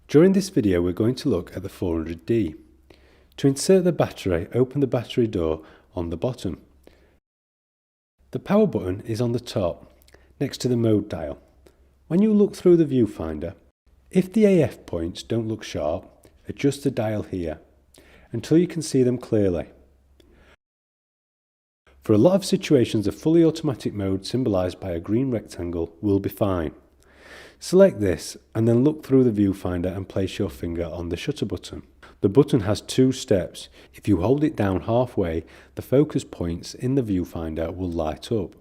During this video we're going to look at the 400D. To insert the battery, open the battery door on the bottom. The power button is on the top, next to the mode dial. When you look through the viewfinder, if the AF points don't look sharp, adjust the dial here, until you can see them clearly. For a lot of situations, a fully automatic mode symbolised by a green rectangle will be fine. Select this and then look through the viewfinder and place your finger on the shutter button. The button has two steps. If you hold it down halfway, the focus points in the viewfinder will light up.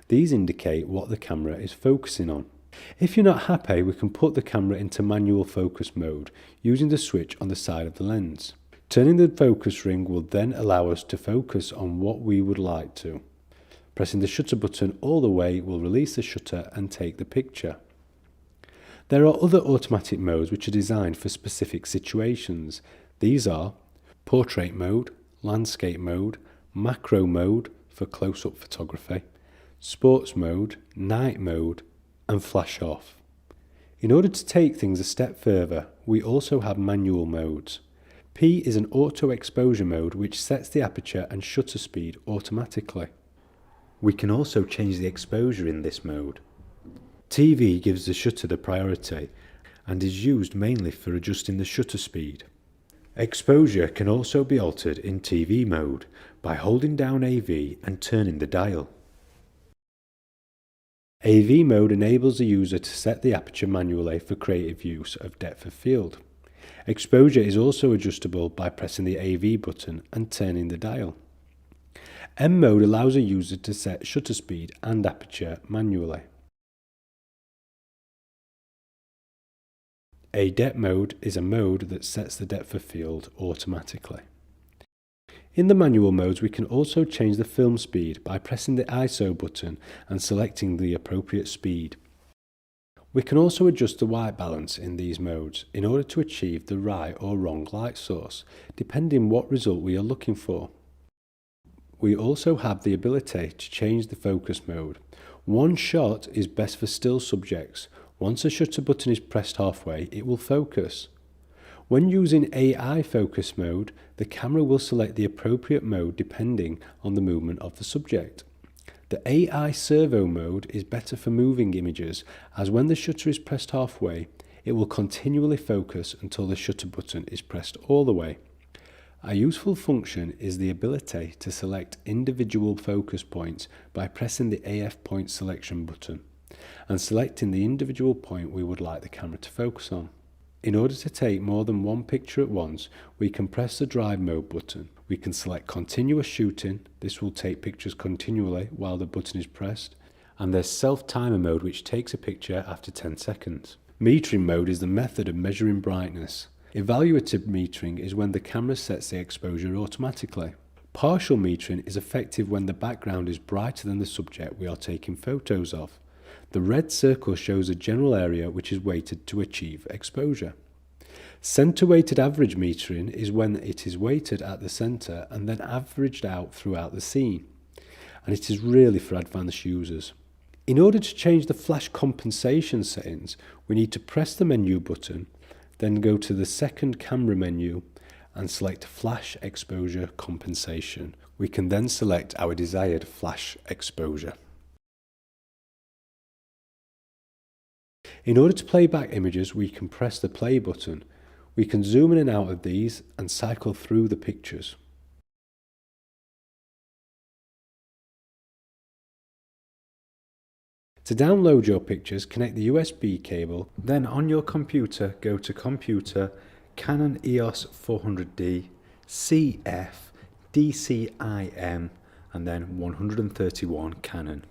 These indicate what the camera is focusing on. If you're not happy, we can put the camera into manual focus mode using the switch on the side of the lens. Turning the focus ring will then allow us to focus on what we would like to. Pressing the shutter button all the way will release the shutter and take the picture. There are other automatic modes which are designed for specific situations. These are portrait mode, landscape mode, macro mode for close-up photography, sports mode, night mode, and flash off. In order to take things a step further, we also have manual modes. P is an auto exposure mode which sets the aperture and shutter speed automatically. We can also change the exposure in this mode. TV gives the shutter the priority and is used mainly for adjusting the shutter speed. Exposure can also be altered in TV mode by holding down AV and turning the dial. AV mode enables the user to set the aperture manually for creative use of depth of field. Exposure is also adjustable by pressing the AV button and turning the dial. M mode allows a user to set shutter speed and aperture manually. A depth mode is a mode that sets the depth of field automatically. In the manual modes, we can also change the film speed by pressing the ISO button and selecting the appropriate speed. We can also adjust the white balance in these modes in order to achieve the right or wrong light source, depending what result we are looking for. We also have the ability to change the focus mode. One shot is best for still subjects. Once a shutter button is pressed halfway, it will focus. When using AI focus mode, the camera will select the appropriate mode depending on the movement of the subject. The AI servo mode is better for moving images, as when the shutter is pressed halfway, it will continually focus until the shutter button is pressed all the way. A useful function is the ability to select individual focus points by pressing the AF point selection button and selecting the individual point we would like the camera to focus on. In order to take more than one picture at once, we can press the drive mode button. We can select continuous shooting. This will take pictures continually while the button is pressed. And there's self-timer mode, which takes a picture after 10 seconds. Metering mode is the method of measuring brightness. Evaluative metering is when the camera sets the exposure automatically. Partial metering is effective when the background is brighter than the subject we are taking photos of. The red circle shows a general area which is weighted to achieve exposure. Center-weighted average metering is when it is weighted at the center and then averaged out throughout the scene, and it is really for advanced users. In order to change the flash compensation settings, we need to press the menu button, then go to the second camera menu and select Flash Exposure Compensation. We can then select our desired flash exposure. In order to play back images, we can press the play button. We can zoom in and out of these and cycle through the pictures. To download your pictures, connect the USB cable, then on your computer, go to Computer, Canon EOS 400D, CF, DCIM, and then 131 Canon.